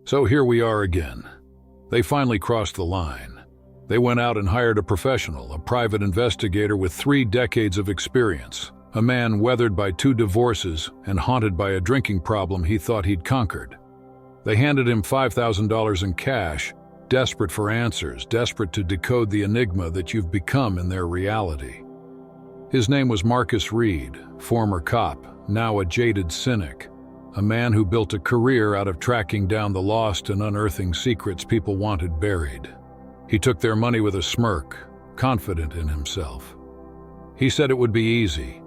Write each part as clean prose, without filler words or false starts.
So here we are again. They finally crossed the line. They went out and hired a professional, a private investigator with 3 decades of experience, a man weathered by 2 divorces and haunted by a drinking problem he thought he'd conquered. They handed him $5,000 in cash, desperate for answers, desperate to decode the enigma that you've become in their reality. His name was Marcus Reed, former cop, now a jaded cynic, a man who built a career out of tracking down the lost and unearthing secrets people wanted buried. He took their money with a smirk, confident in himself. He said it would be easy.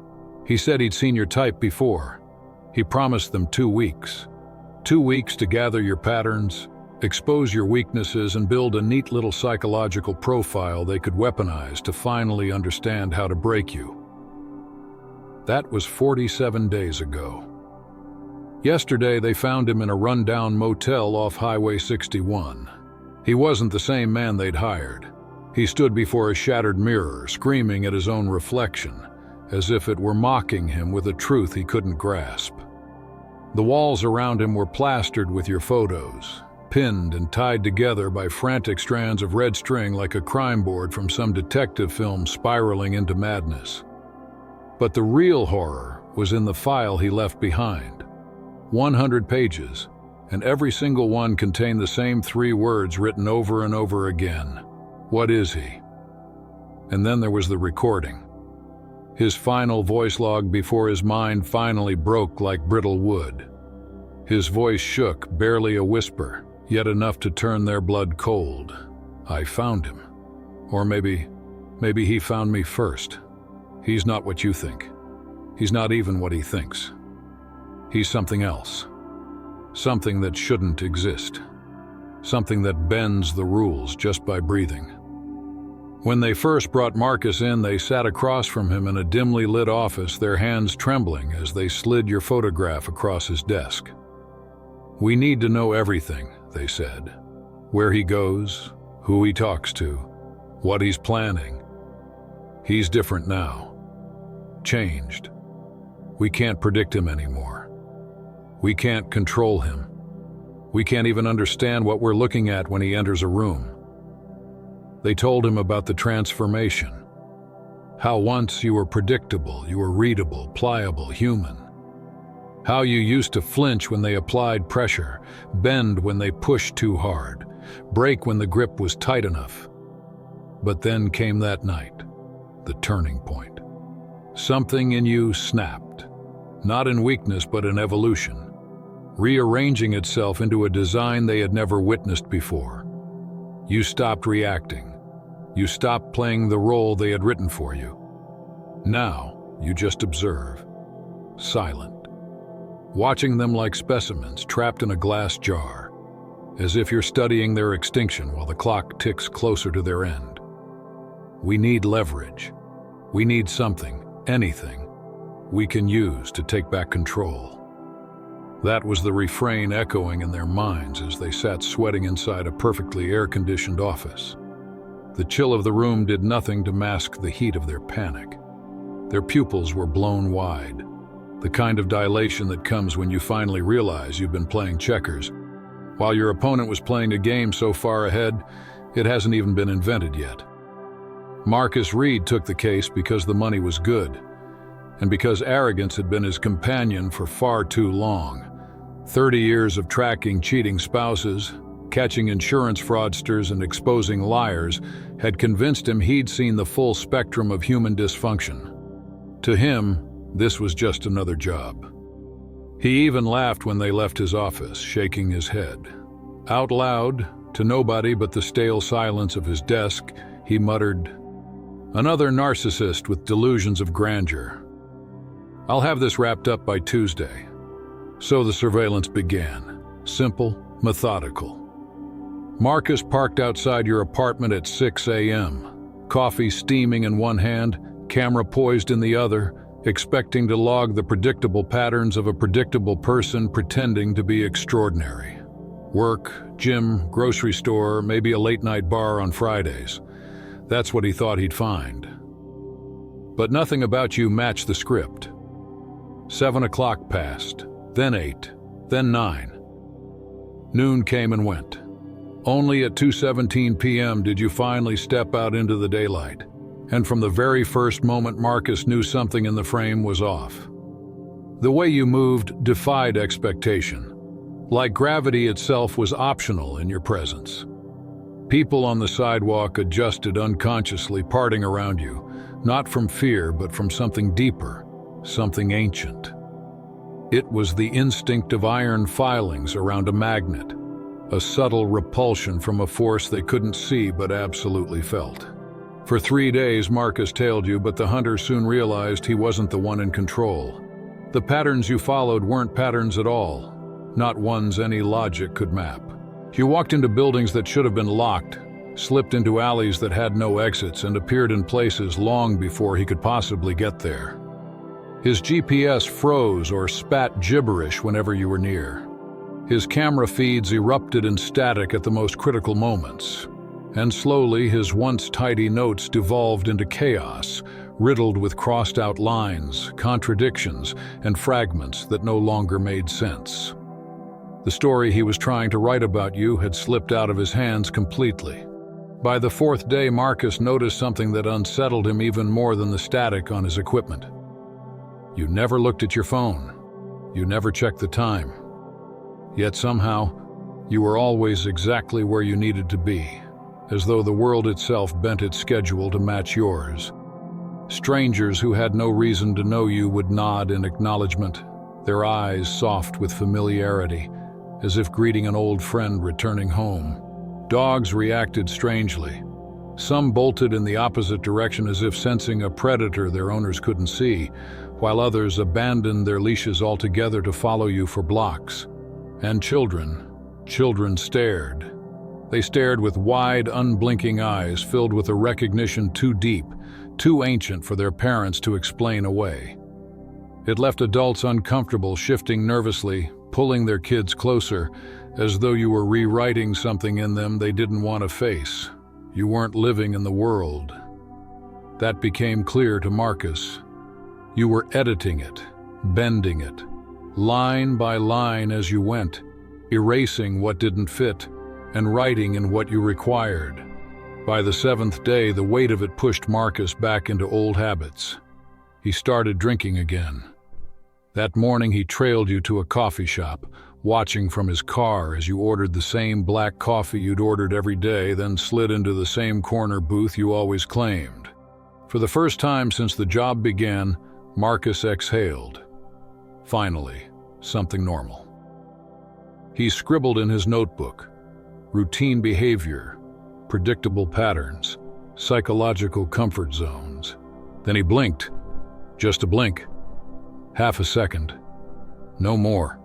He said he'd seen your type before. He promised them 2 weeks. 2 weeks to gather your patterns, expose your weaknesses, and build a neat little psychological profile they could weaponize to finally understand how to break you. That was 47 days ago. Yesterday, they found him in a rundown motel off Highway 61. He wasn't the same man they'd hired. He stood before a shattered mirror, screaming at his own reflection, as if it were mocking him with a truth he couldn't grasp. The walls around him were plastered with your photos, pinned and tied together by frantic strands of red string like a crime board from some detective film spiraling into madness. But the real horror was in the file he left behind. 100 pages, and every single one contained the same 3 words written over and over again. What is he? And then there was the recording. His final voice log before his mind finally broke like brittle wood. His voice shook, barely a whisper, yet enough to turn their blood cold. I found him. Or maybe he found me first. He's not what you think. He's not even what he thinks. He's something else. Something that shouldn't exist. Something that bends the rules just by breathing. When they first brought Marcus in, they sat across from him in a dimly lit office, their hands trembling as they slid your photograph across his desk. We need to know everything, they said. Where he goes, who he talks to, what he's planning. He's different now. Changed. We can't predict him anymore. We can't control him. We can't even understand what we're looking at when he enters a room. They told him about the transformation. How once you were predictable, you were readable, pliable, human. How you used to flinch when they applied pressure, bend when they pushed too hard, break when the grip was tight enough. But then came that night, the turning point. Something in you snapped, not in weakness but in evolution, rearranging itself into a design they had never witnessed before. You stopped reacting. You stopped playing the role they had written for you. Now, you just observe, silent, watching them like specimens trapped in a glass jar, as if you're studying their extinction while the clock ticks closer to their end. We need leverage. We need something, anything, we can use to take back control. That was the refrain echoing in their minds as they sat sweating inside a perfectly air-conditioned office. The chill of the room did nothing to mask the heat of their panic. Their pupils were blown wide, the kind of dilation that comes when you finally realize you've been playing checkers, while your opponent was playing a game so far ahead it hasn't even been invented yet. Marcus Reed took the case because the money was good, and because arrogance had been his companion for far too long. 30 years of tracking cheating spouses, catching insurance fraudsters, and exposing liars had convinced him he'd seen the full spectrum of human dysfunction. To him, this was just another job. He even laughed when they left his office, shaking his head. Out loud, to nobody but the stale silence of his desk, he muttered, "Another narcissist with delusions of grandeur. I'll have this wrapped up by Tuesday." So the surveillance began, simple, methodical. Marcus parked outside your apartment at 6 a.m., coffee steaming in one hand, camera poised in the other, expecting to log the predictable patterns of a predictable person pretending to be extraordinary. Work, gym, grocery store, maybe a late-night bar on Fridays. That's what he thought he'd find. But nothing about you matched the script. 7 o'clock passed, then 8, then 9. Noon came and went. Only at 2:17 p.m. did you finally step out into the daylight. And from the very first moment, Marcus knew something in the frame was off. The way you moved defied expectation. Like gravity itself was optional in your presence. People on the sidewalk adjusted unconsciously, parting around you, not from fear, but from something deeper, something ancient. It was the instinct of iron filings around a magnet, a subtle repulsion from a force they couldn't see but absolutely felt. For 3 days, Marcus tailed you, but the hunter soon realized he wasn't the one in control. The patterns you followed weren't patterns at all, not ones any logic could map. You walked into buildings that should have been locked, slipped into alleys that had no exits, and appeared in places long before he could possibly get there. His GPS froze or spat gibberish whenever you were near. His camera feeds erupted in static at the most critical moments. And slowly, his once tidy notes devolved into chaos, riddled with crossed-out lines, contradictions, and fragments that no longer made sense. The story he was trying to write about you had slipped out of his hands completely. By the 4th day, Marcus noticed something that unsettled him even more than the static on his equipment. You never looked at your phone. You never checked the time. Yet somehow, you were always exactly where you needed to be, as though the world itself bent its schedule to match yours. Strangers who had no reason to know you would nod in acknowledgement, their eyes soft with familiarity, as if greeting an old friend returning home. Dogs reacted strangely. Some bolted in the opposite direction as if sensing a predator their owners couldn't see, while others abandoned their leashes altogether to follow you for blocks. And children stared. They stared with wide, unblinking eyes filled with a recognition too deep, too ancient for their parents to explain away. It left adults uncomfortable, shifting nervously, pulling their kids closer, as though you were rewriting something in them they didn't want to face. You weren't living in the world. That became clear to Marcus. You were editing it, bending it, line by line as you went, erasing what didn't fit and writing in what you required. By the 7th day, the weight of it pushed Marcus back into old habits. He started drinking again. That morning he trailed you to a coffee shop, watching from his car as you ordered the same black coffee you'd ordered every day, then slid into the same corner booth you always claimed. For the first time since the job began, Marcus exhaled. Finally, something normal. He scribbled in his notebook, routine behavior, predictable patterns, psychological comfort zones. Then he blinked, just a blink, half a second, no more.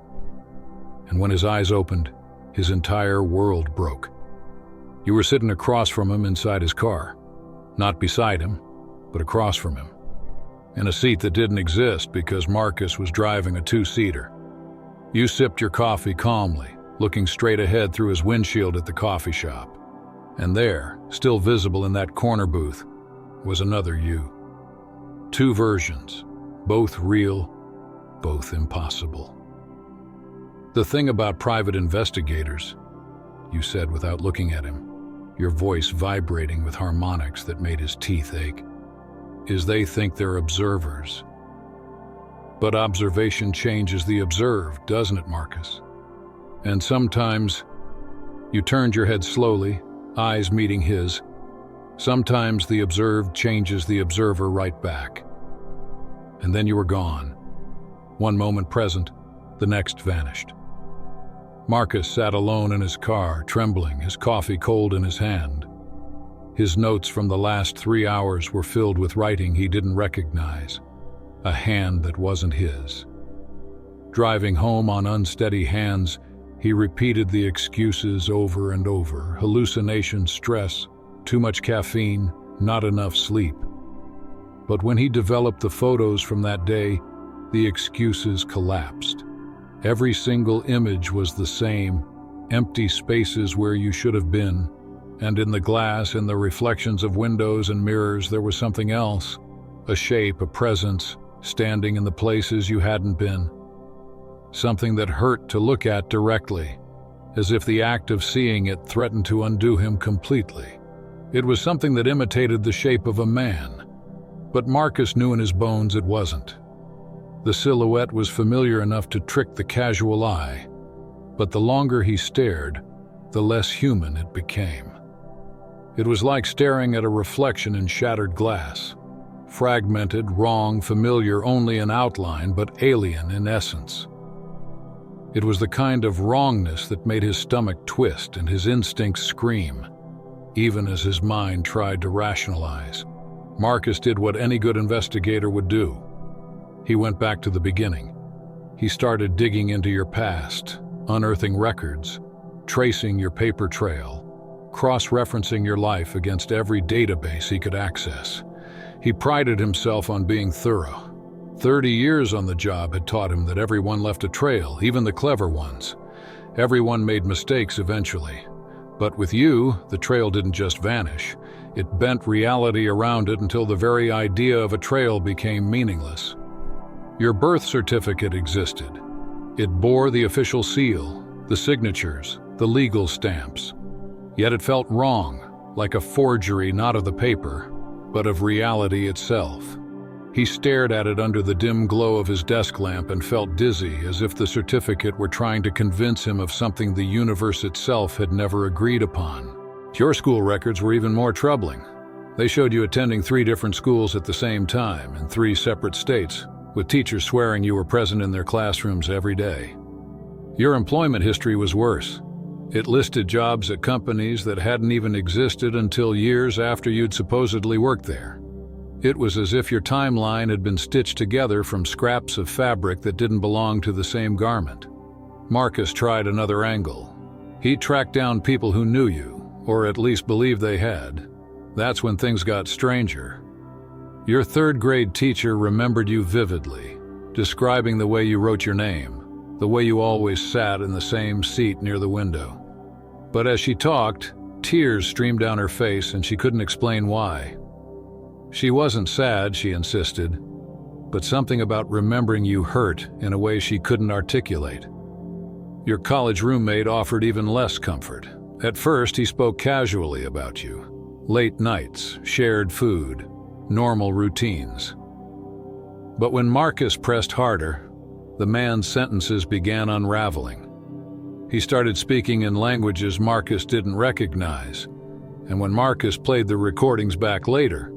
And when his eyes opened, his entire world broke. You were sitting across from him inside his car, not beside him, but across from him, in a seat that didn't exist because Marcus was driving a 2-seater. You sipped your coffee calmly, looking straight ahead through his windshield at the coffee shop. And there, still visible in that corner booth, was another you. 2 versions, both real, both impossible. The thing about private investigators, you said without looking at him, your voice vibrating with harmonics that made his teeth ache, is they think they're observers. But observation changes the observed, doesn't it, Marcus? And sometimes you turned your head slowly, eyes meeting his. Sometimes the observed changes the observer right back. And then you were gone. One moment present, the next vanished. Marcus sat alone in his car, trembling, his coffee cold in his hand. His notes from the last 3 hours were filled with writing he didn't recognize, a hand that wasn't his. Driving home on unsteady hands, he repeated the excuses over and over: hallucination, stress, too much caffeine, not enough sleep. But when he developed the photos from that day, the excuses collapsed. Every single image was the same, empty spaces where you should have been, and in the glass and the reflections of windows and mirrors there was something else, a shape, a presence, standing in the places you hadn't been. Something that hurt to look at directly, as if the act of seeing it threatened to undo him completely. It was something that imitated the shape of a man, but Marcus knew in his bones it wasn't. The silhouette was familiar enough to trick the casual eye, but the longer he stared, the less human it became. It was like staring at a reflection in shattered glass. Fragmented, wrong, familiar only in outline, but alien in essence. It was the kind of wrongness that made his stomach twist and his instincts scream, even as his mind tried to rationalize. Marcus did what any good investigator would do. He went back to the beginning. He started digging into your past, unearthing records, tracing your paper trail, cross-referencing your life against every database he could access. He prided himself on being thorough. 30 years on the job had taught him that everyone left a trail, even the clever ones. Everyone made mistakes eventually. But with you, the trail didn't just vanish. It bent reality around it until the very idea of a trail became meaningless. Your birth certificate existed. It bore the official seal, the signatures, the legal stamps. Yet it felt wrong, like a forgery not of the paper, but of reality itself. He stared at it under the dim glow of his desk lamp and felt dizzy, as if the certificate were trying to convince him of something the universe itself had never agreed upon. Your school records were even more troubling. They showed you attending 3 different schools at the same time in 3 separate states, with teachers swearing you were present in their classrooms every day. Your employment history was worse. It listed jobs at companies that hadn't even existed until years after you'd supposedly worked there. It was as if your timeline had been stitched together from scraps of fabric that didn't belong to the same garment. Marcus tried another angle. He tracked down people who knew you, or at least believed they had. That's when things got stranger. Your 3rd grade teacher remembered you vividly, describing the way you wrote your name, the way you always sat in the same seat near the window. But as she talked, tears streamed down her face and she couldn't explain why. She wasn't sad, she insisted, but something about remembering you hurt in a way she couldn't articulate. Your college roommate offered even less comfort. At first, he spoke casually about you. Late nights, shared food, normal routines. But when Marcus pressed harder, the man's sentences began unraveling. He started speaking in languages Marcus didn't recognize, and when Marcus played the recordings back later,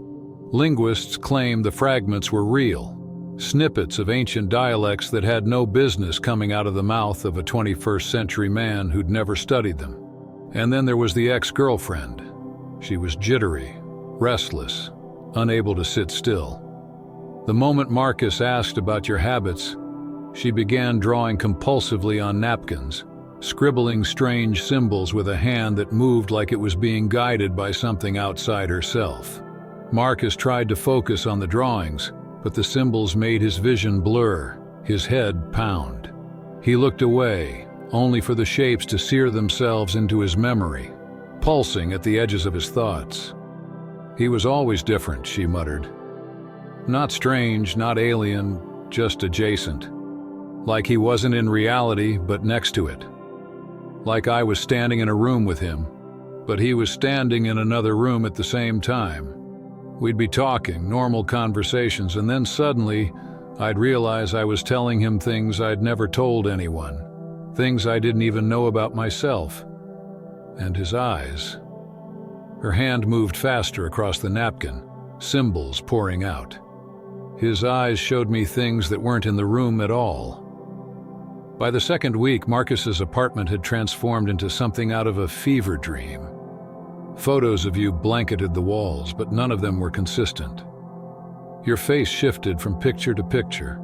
linguists claimed the fragments were real, snippets of ancient dialects that had no business coming out of the mouth of a 21st century man who'd never studied them. And then there was the ex-girlfriend. She was jittery, restless, unable to sit still. The moment Marcus asked about your habits, she began drawing compulsively on napkins, scribbling strange symbols with a hand that moved like it was being guided by something outside herself. Marcus tried to focus on the drawings, but the symbols made his vision blur, his head pound. He looked away, only for the shapes to sear themselves into his memory, pulsing at the edges of his thoughts. He was always different, she muttered. Not strange, not alien, just adjacent. Like he wasn't in reality, but next to it. Like I was standing in a room with him, but he was standing in another room at the same time. We'd be talking, normal conversations, and then suddenly, I'd realize I was telling him things I'd never told anyone, things I didn't even know about myself. And his eyes. Her hand moved faster across the napkin, symbols pouring out. His eyes showed me things that weren't in the room at all. By the 2nd week, Marcus's apartment had transformed into something out of a fever dream. Photos of you blanketed the walls, but none of them were consistent. Your face shifted from picture to picture,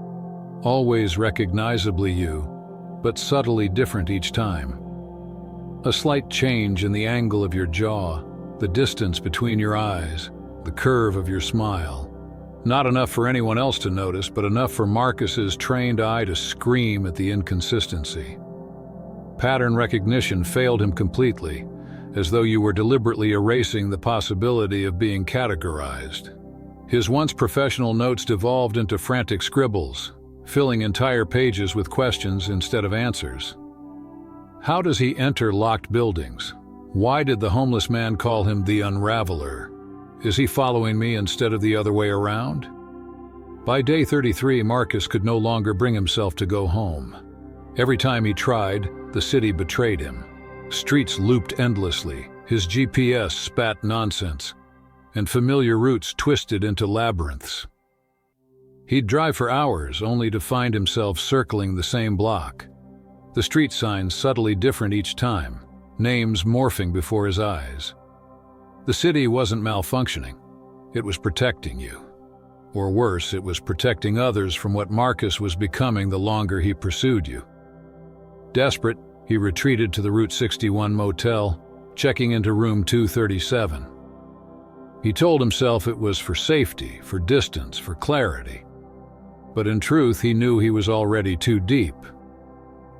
always recognizably you, but subtly different each time. A slight change in the angle of your jaw, the distance between your eyes, the curve of your smile. Not enough for anyone else to notice, but enough for Marcus's trained eye to scream at the inconsistency. Pattern recognition failed him completely, as though you were deliberately erasing the possibility of being categorized. His once professional notes devolved into frantic scribbles, filling entire pages with questions instead of answers. How does he enter locked buildings? Why did the homeless man call him the Unraveler? Is he following me instead of the other way around? By day 33, Marcus could no longer bring himself to go home. Every time he tried, the city betrayed him. Streets looped endlessly, his GPS spat nonsense, and familiar routes twisted into labyrinths. He'd drive for hours only to find himself circling the same block. The street signs subtly different each time, names morphing before his eyes. The city wasn't malfunctioning. It was protecting you. Or worse, it was protecting others from what Marcus was becoming the longer he pursued you. Desperate, he retreated to the Route 61 motel, checking into room 237. He told himself it was for safety, for distance, for clarity. But in truth, he knew he was already too deep.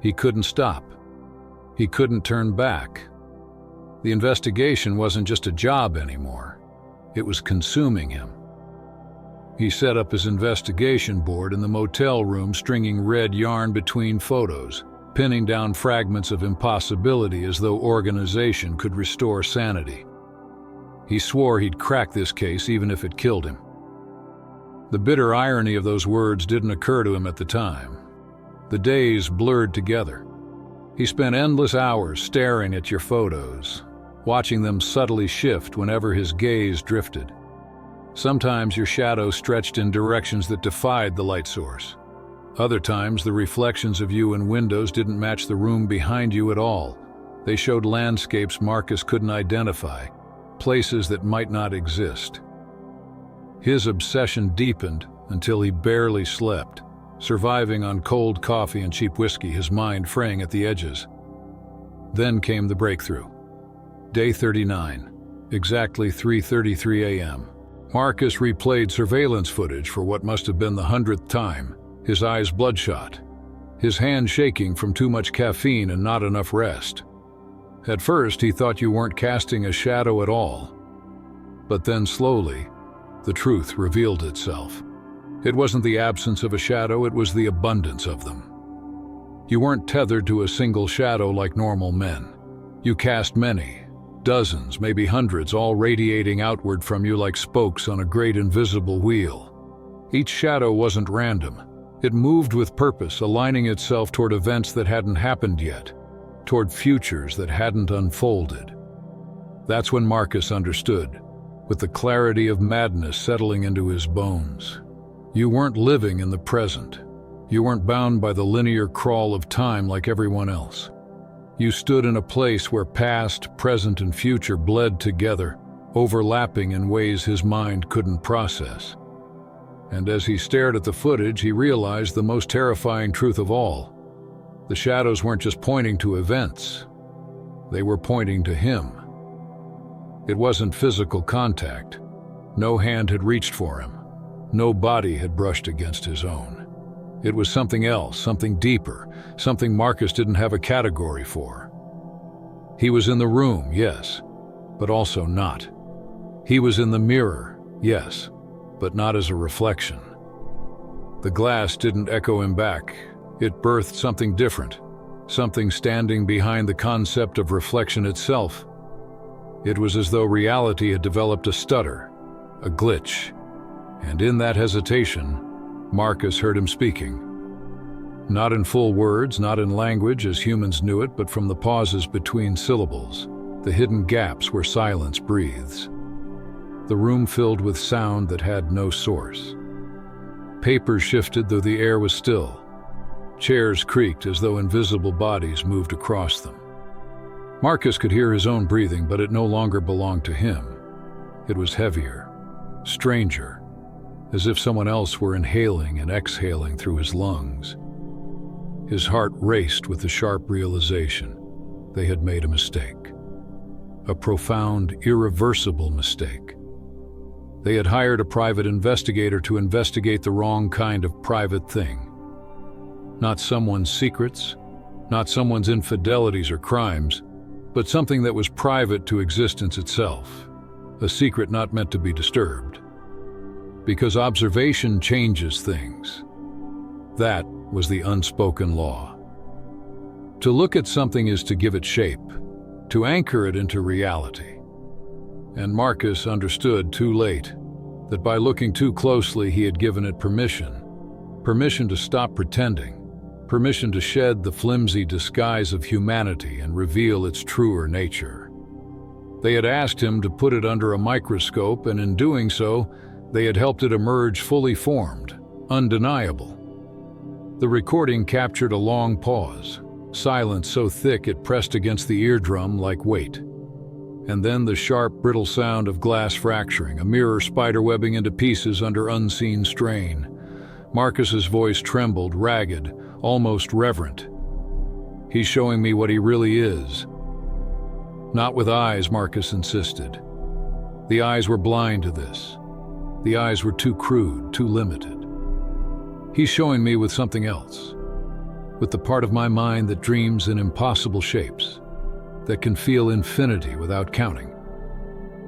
He couldn't stop. He couldn't turn back. The investigation wasn't just a job anymore. It was consuming him. He set up his investigation board in the motel room, stringing red yarn between photos, pinning down fragments of impossibility as though organization could restore sanity. He swore he'd crack this case even if it killed him. The bitter irony of those words didn't occur to him at the time. The days blurred together. He spent endless hours staring at your photos, watching them subtly shift whenever his gaze drifted. Sometimes your shadow stretched in directions that defied the light source. Other times, the reflections of you in windows didn't match the room behind you at all. They showed landscapes Marcus couldn't identify, places that might not exist. His obsession deepened until he barely slept, surviving on cold coffee and cheap whiskey, his mind fraying at the edges. Then came the breakthrough. Day 39, exactly 3:33 a.m. Marcus replayed surveillance footage for what must have been the 100th time, his eyes bloodshot, his hand shaking from too much caffeine and not enough rest. At first, he thought you weren't casting a shadow at all. But then slowly, the truth revealed itself. It wasn't the absence of a shadow, it was the abundance of them. You weren't tethered to a single shadow like normal men. You cast many, dozens, maybe hundreds, all radiating outward from you like spokes on a great invisible wheel. Each shadow wasn't random. It moved with purpose, aligning itself toward events that hadn't happened yet, toward futures that hadn't unfolded. That's when Marcus understood, with the clarity of madness settling into his bones. You weren't living in the present. You weren't bound by the linear crawl of time like everyone else. You stood in a place where past, present, and future bled together, overlapping in ways his mind couldn't process. And as he stared at the footage, he realized the most terrifying truth of all. The shadows weren't just pointing to events. They were pointing to him. It wasn't physical contact. No hand had reached for him. No body had brushed against his own. It was something else, something deeper, something Marcus didn't have a category for. He was in the room, yes, but also not. He was in the mirror, yes, but not as a reflection. The glass didn't echo him back. It birthed something different, something standing behind the concept of reflection itself. It was as though reality had developed a stutter, a glitch, and in that hesitation, Marcus heard him speaking. Not in full words, not in language as humans knew it, but from the pauses between syllables, the hidden gaps where silence breathes. The room filled with sound that had no source. Papers shifted though the air was still. Chairs creaked as though invisible bodies moved across them. Marcus could hear his own breathing, but it no longer belonged to him. It was heavier, stranger, as if someone else were inhaling and exhaling through his lungs. His heart raced with the sharp realization they had made a mistake. A profound, irreversible mistake. They had hired a private investigator to investigate the wrong kind of private thing. Not someone's secrets, not someone's infidelities or crimes, but something that was private to existence itself, a secret not meant to be disturbed. Because observation changes things. That was the unspoken law. To look at something is to give it shape, to anchor it into reality. And Marcus understood too late that by looking too closely he had given it permission to stop pretending, permission to shed the flimsy disguise of humanity and reveal its truer nature. They had asked him to put it under a microscope, and in doing so, they had helped it emerge fully formed, undeniable. The recording captured a long pause, silence so thick it pressed against the eardrum like weight. And then the sharp, brittle sound of glass fracturing, a mirror spiderwebbing into pieces under unseen strain. Marcus's voice trembled, ragged, almost reverent. "He's showing me what he really is." "Not with eyes," Marcus insisted. The eyes were blind to this. The eyes were too crude, too limited. "He's showing me with something else. With the part of my mind that dreams in impossible shapes, that can feel infinity without counting,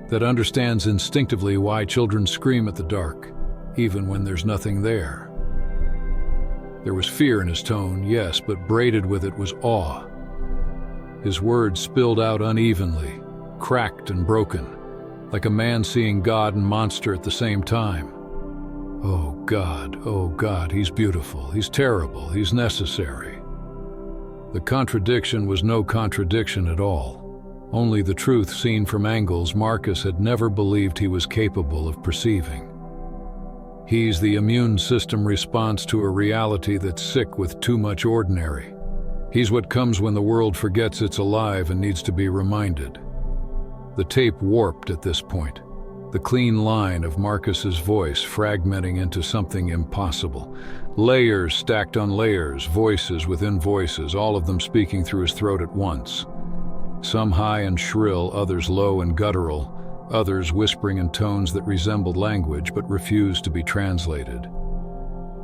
that understands instinctively why children scream at the dark, even when there's nothing there." There was fear in his tone, yes, but braided with it was awe. His words spilled out unevenly, cracked and broken, like a man seeing God and monster at the same time. Oh God, he's beautiful, he's terrible, he's necessary. The contradiction was no contradiction at all, only the truth seen from angles Marcus had never believed he was capable of perceiving. He's the immune system response to a reality that's sick with too much ordinary. He's what comes when the world forgets it's alive and needs to be reminded. The tape warped at this point, the clean line of Marcus's voice fragmenting into something impossible. Layers stacked on layers, voices within voices, all of them speaking through his throat at once. Some high and shrill, others low and guttural, others whispering in tones that resembled language but refused to be translated.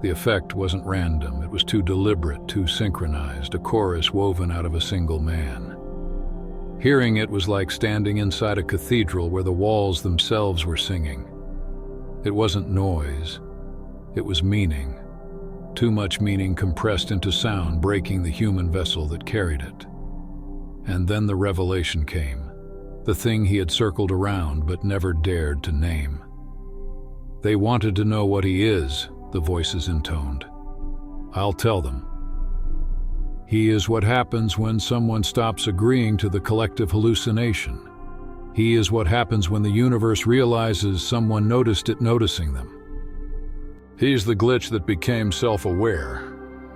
The effect wasn't random, it was too deliberate, too synchronized, a chorus woven out of a single man. Hearing it was like standing inside a cathedral where the walls themselves were singing. It wasn't noise, it was meaning. Too much meaning compressed into sound, breaking the human vessel that carried it. And then the revelation came, the thing he had circled around but never dared to name. "They wanted to know what he is," the voices intoned. "I'll tell them. He is what happens when someone stops agreeing to the collective hallucination. He is what happens when the universe realizes someone noticed it noticing them. He's the glitch that became self-aware,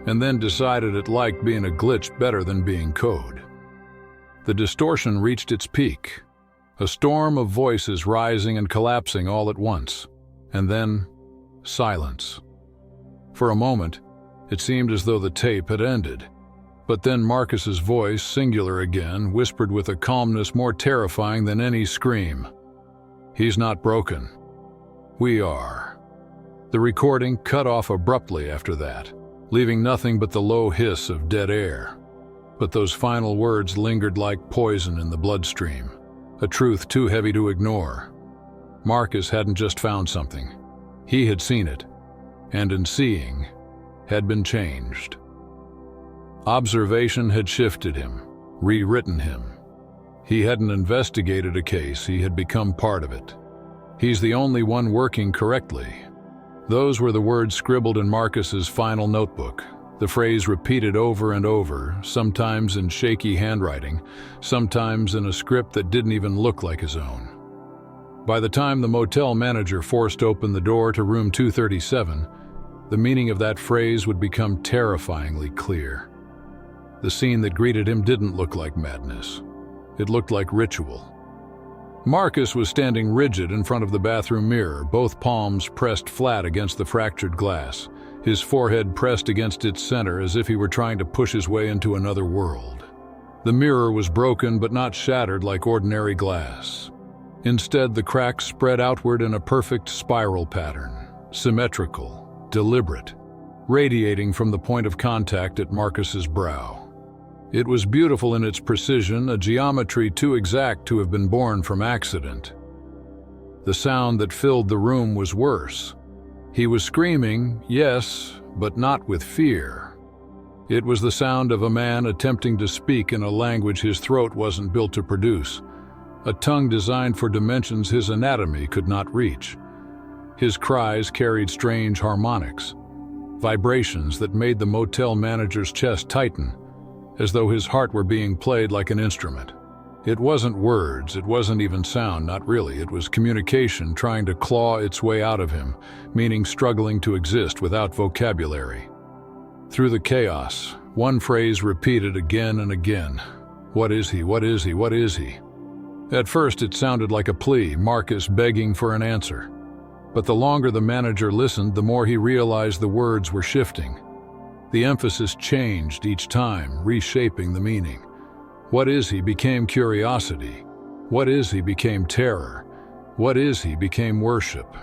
and then decided it liked being a glitch better than being code." The distortion reached its peak, a storm of voices rising and collapsing all at once, and then silence. For a moment, it seemed as though the tape had ended. But then Marcus's voice, singular again, whispered with a calmness more terrifying than any scream. "He's not broken. We are." The recording cut off abruptly after that, leaving nothing but the low hiss of dead air. But those final words lingered like poison in the bloodstream, a truth too heavy to ignore. Marcus hadn't just found something. He had seen it, and in seeing, had been changed. Observation had shifted him, rewritten him. He hadn't investigated a case, he had become part of it. He's the only one working correctly. Those were the words scribbled in Marcus's final notebook, the phrase repeated over and over, sometimes in shaky handwriting, sometimes in a script that didn't even look like his own. By the time the motel manager forced open the door to room 237, the meaning of that phrase would become terrifyingly clear. The scene that greeted him didn't look like madness. It looked like ritual. Marcus was standing rigid in front of the bathroom mirror, both palms pressed flat against the fractured glass, his forehead pressed against its center as if he were trying to push his way into another world. The mirror was broken but not shattered like ordinary glass. Instead, the cracks spread outward in a perfect spiral pattern, symmetrical, deliberate, radiating from the point of contact at Marcus's brow. It was beautiful in its precision, a geometry too exact to have been born from accident. The sound that filled the room was worse. He was screaming, yes, but not with fear. It was the sound of a man attempting to speak in a language his throat wasn't built to produce, a tongue designed for dimensions his anatomy could not reach. His cries carried strange harmonics, vibrations that made the motel manager's chest tighten, as though his heart were being played like an instrument. It wasn't words, it wasn't even sound, not really. It was communication trying to claw its way out of him, meaning struggling to exist without vocabulary. Through the chaos, one phrase repeated again and again. What is he? What is he? What is he? At first it sounded like a plea, Marcus begging for an answer. But the longer the manager listened, the more he realized the words were shifting. The emphasis changed each time, reshaping the meaning. What is he became curiosity. What is he became terror. What is he became worship.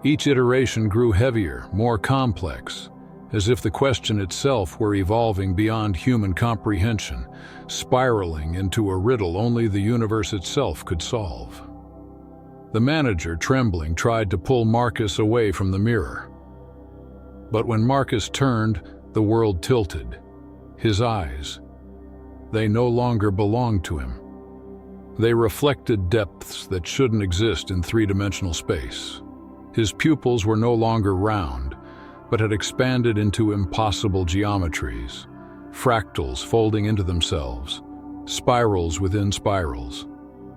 Each iteration grew heavier, more complex, as if the question itself were evolving beyond human comprehension, spiraling into a riddle only the universe itself could solve. The manager, trembling, tried to pull Marcus away from the mirror. But when Marcus turned, the world tilted. His eyes, they no longer belonged to him. They reflected depths that shouldn't exist in three-dimensional space. His pupils were no longer round, but had expanded into impossible geometries, fractals folding into themselves, spirals within spirals.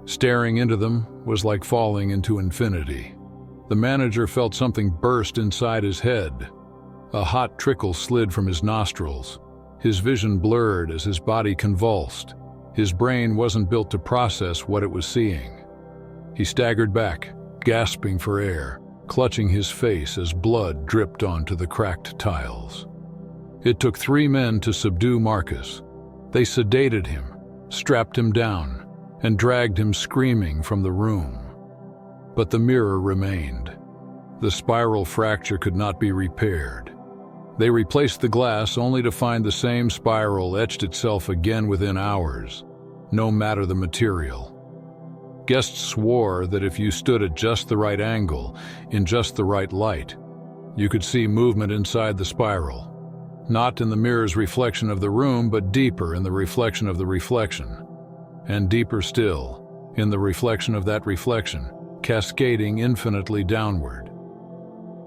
Staring into them was like falling into infinity. The manager felt something burst inside his head. A hot trickle slid from his nostrils. His vision blurred as his body convulsed. His brain wasn't built to process what it was seeing. He staggered back, gasping for air, clutching his face as blood dripped onto the cracked tiles. It took 3 men to subdue Marcus. They sedated him, strapped him down, and dragged him screaming from the room. But the mirror remained. The spiral fracture could not be repaired. They replaced the glass only to find the same spiral etched itself again within hours, no matter the material. Guests swore that if you stood at just the right angle, in just the right light, you could see movement inside the spiral. Not in the mirror's reflection of the room, but deeper in the reflection of the reflection. And deeper still, in the reflection of that reflection, cascading infinitely downward.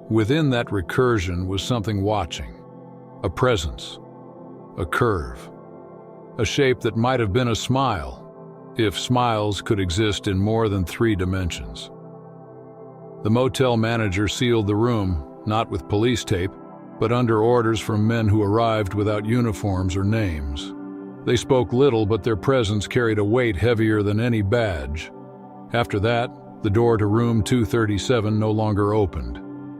Within that recursion was something watching, a presence, a curve, a shape that might have been a smile, if smiles could exist in more than 3 dimensions. The motel manager sealed the room, not with police tape, but under orders from men who arrived without uniforms or names. They spoke little, but their presence carried a weight heavier than any badge. After that, the door to room 237 no longer opened,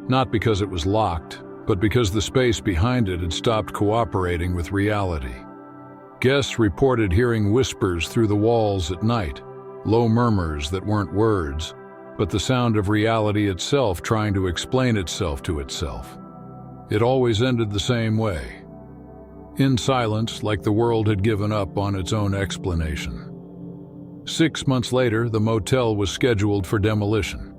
not because it was locked, but because the space behind it had stopped cooperating with reality. Guests reported hearing whispers through the walls at night, low murmurs that weren't words, but the sound of reality itself trying to explain itself to itself. It always ended the same way, in silence, like the world had given up on its own explanation. 6 months later, the motel was scheduled for demolition.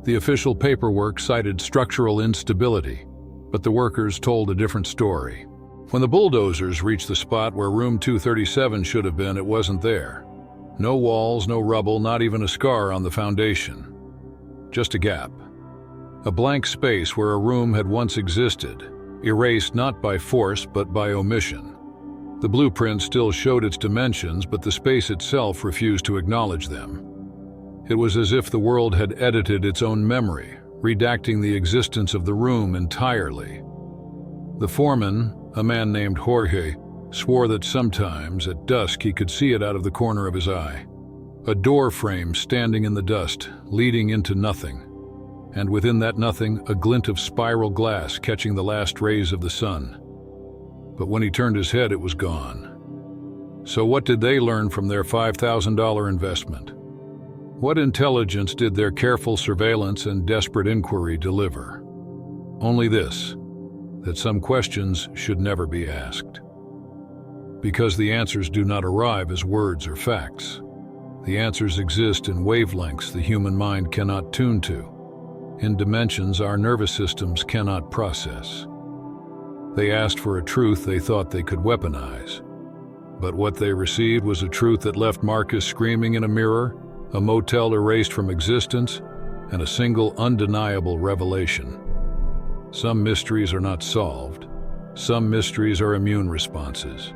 The official paperwork cited structural instability, but the workers told a different story. When the bulldozers reached the spot where room 237 should have been, it wasn't there. No walls, no rubble, not even a scar on the foundation. Just a gap. A blank space where a room had once existed, erased not by force but by omission. The blueprint still showed its dimensions, but the space itself refused to acknowledge them. It was as if the world had edited its own memory, redacting the existence of the room entirely. The foreman, a man named Jorge, swore that sometimes, at dusk, he could see it out of the corner of his eye. A door frame standing in the dust, leading into nothing. And within that nothing, a glint of spiral glass catching the last rays of the sun. But when he turned his head, it was gone. So what did they learn from their $5,000 investment? What intelligence did their careful surveillance and desperate inquiry deliver? Only this, that some questions should never be asked. Because the answers do not arrive as words or facts. The answers exist in wavelengths the human mind cannot tune to, in dimensions our nervous systems cannot process. They asked for a truth they thought they could weaponize. But what they received was a truth that left Marcus screaming in a mirror, a motel erased from existence, and a single undeniable revelation. Some mysteries are not solved. Some mysteries are immune responses.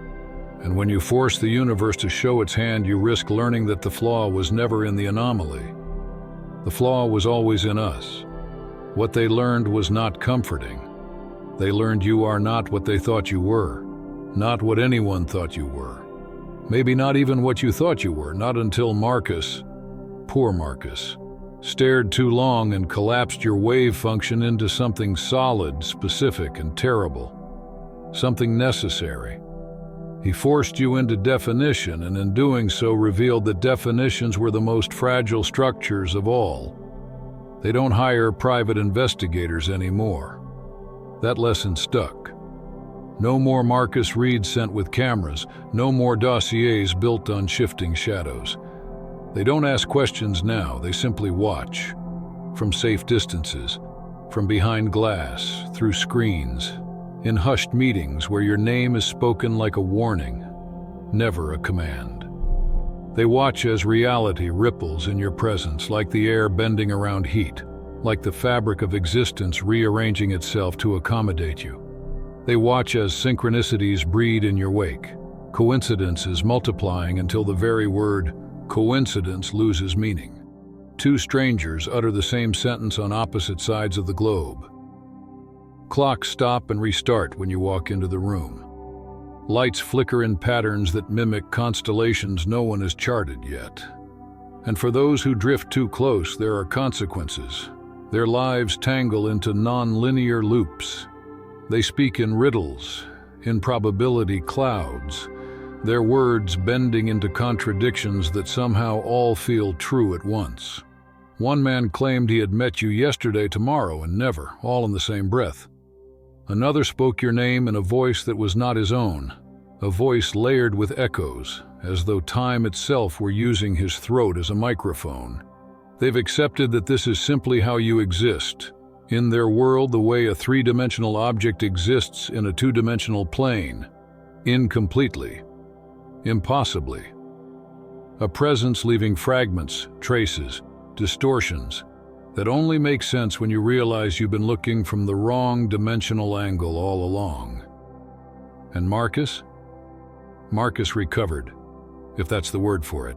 And when you force the universe to show its hand, you risk learning that the flaw was never in the anomaly. The flaw was always in us. What they learned was not comforting. They learned you are not what they thought you were, not what anyone thought you were. Maybe not even what you thought you were, not until Marcus, poor Marcus, stared too long and collapsed your wave function into something solid, specific, and terrible. Something necessary. He forced you into definition, and in doing so revealed that definitions were the most fragile structures of all. They don't hire private investigators anymore. That lesson stuck. No more Marcus Reed sent with cameras, no more dossiers built on shifting shadows. They don't ask questions now, they simply watch. From safe distances, from behind glass, through screens, in hushed meetings where your name is spoken like a warning, never a command. They watch as reality ripples in your presence, like the air bending around heat, like the fabric of existence rearranging itself to accommodate you. They watch as synchronicities breed in your wake, coincidences multiplying until the very word coincidence loses meaning. Two strangers utter the same sentence on opposite sides of the globe. Clocks stop and restart when you walk into the room. Lights flicker in patterns that mimic constellations no one has charted yet. And for those who drift too close, there are consequences. Their lives tangle into non-linear loops. They speak in riddles, in probability clouds, their words bending into contradictions that somehow all feel true at once. One man claimed he had met you yesterday, tomorrow, and never, all in the same breath. Another spoke your name in a voice that was not his own, a voice layered with echoes, as though time itself were using his throat as a microphone. They've accepted that this is simply how you exist, in their world the way a three-dimensional object exists in a two-dimensional plane, incompletely, impossibly. A presence leaving fragments, traces, distortions, that only make sense when you realize you've been looking from the wrong dimensional angle all along. And Marcus? Marcus recovered, if that's the word for it.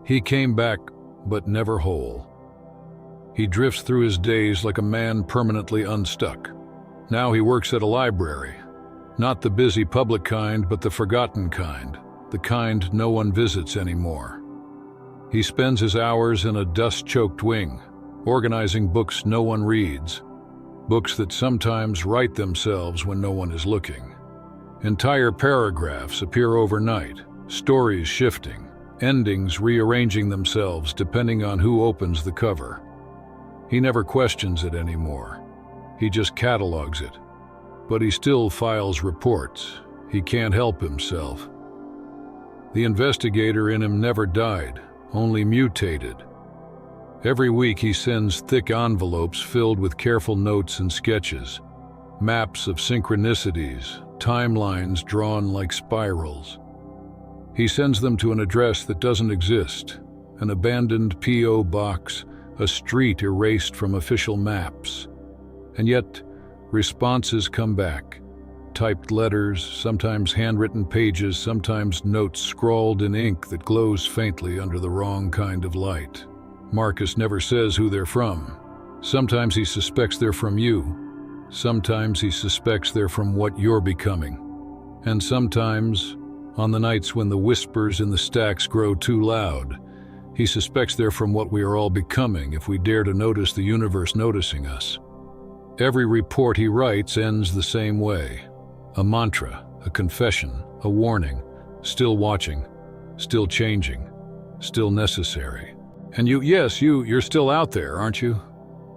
He came back, but never whole. He drifts through his days like a man permanently unstuck. Now he works at a library, not the busy public kind, but the forgotten kind, the kind no one visits anymore. He spends his hours in a dust-choked wing, organizing books no one reads, books that sometimes write themselves when no one is looking. Entire paragraphs appear overnight, stories shifting, endings rearranging themselves depending on who opens the cover. He never questions it anymore. He just catalogs it. But he still files reports. He can't help himself. The investigator in him never died, only mutated. Every week he sends thick envelopes filled with careful notes and sketches, maps of synchronicities, timelines drawn like spirals. He sends them to an address that doesn't exist, an abandoned P.O. box, a street erased from official maps. And yet, responses come back. Typed letters, sometimes handwritten pages, sometimes notes scrawled in ink that glows faintly under the wrong kind of light. Marcus never says who they're from. Sometimes he suspects they're from you. Sometimes he suspects they're from what you're becoming. And sometimes, on the nights when the whispers in the stacks grow too loud, he suspects they're from what we are all becoming if we dare to notice the universe noticing us. Every report he writes ends the same way. A mantra, a confession, a warning, still watching, still changing, still necessary. And you're still out there, aren't you?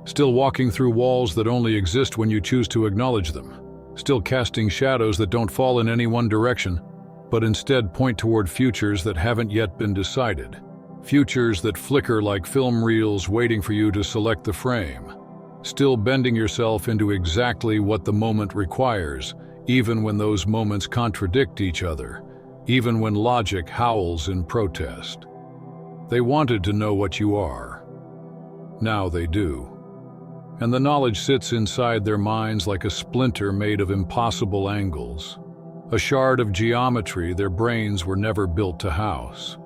Still walking through walls that only exist when you choose to acknowledge them. Still casting shadows that don't fall in any one direction, but instead point toward futures that haven't yet been decided. Futures that flicker like film reels waiting for you to select the frame. still bending yourself into exactly what the moment requires, even when those moments contradict each other, even when logic howls in protest. They wanted to know what you are. Now they do. And the knowledge sits inside their minds like a splinter made of impossible angles, a shard of geometry their brains were never built to house.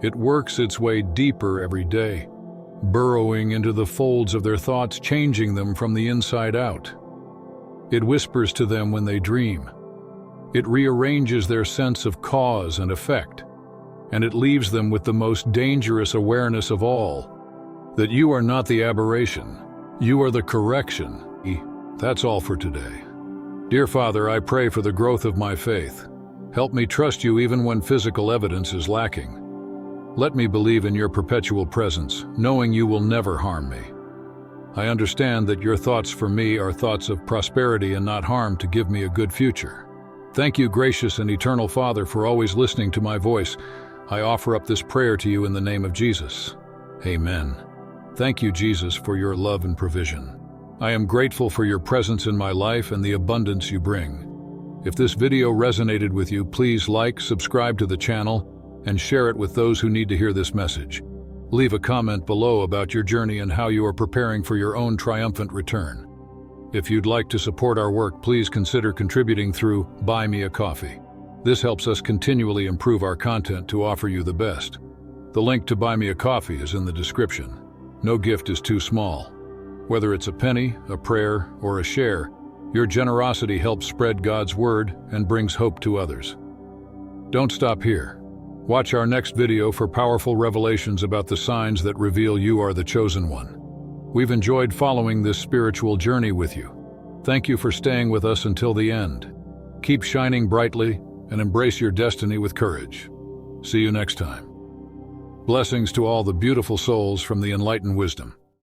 It works its way deeper every day, burrowing into the folds of their thoughts, changing them from the inside out. It whispers to them when they dream. It rearranges their sense of cause and effect, and it leaves them with the most dangerous awareness of all, that you are not the aberration, you are the correction. That's all for today. Dear Father, I pray for the growth of my faith. Help me trust you even when physical evidence is lacking. Let me believe in your perpetual presence, knowing you will never harm me. I understand that your thoughts for me are thoughts of prosperity and not harm, to give me a good future. Thank you, gracious and eternal Father, for always listening to my voice. I offer up this prayer to you in the name of Jesus. Amen. Thank you, Jesus, for your love and provision. I am grateful for your presence in my life and the abundance you bring. If this video resonated with you, please like, subscribe to the channel, and share it with those who need to hear this message. Leave a comment below about your journey and how you are preparing for your own triumphant return. If you'd like to support our work, please consider contributing through Buy Me a Coffee. This helps us continually improve our content to offer you the best. The link to Buy Me a Coffee is in the description. No gift is too small. Whether it's a penny, a prayer, or a share, your generosity helps spread God's word and brings hope to others. Don't stop here. Watch our next video for powerful revelations about the signs that reveal you are the chosen one. We've enjoyed following this spiritual journey with you. Thank you for staying with us until the end. Keep shining brightly and embrace your destiny with courage. See you next time. Blessings to all the beautiful souls from the Enlighten Wisdom.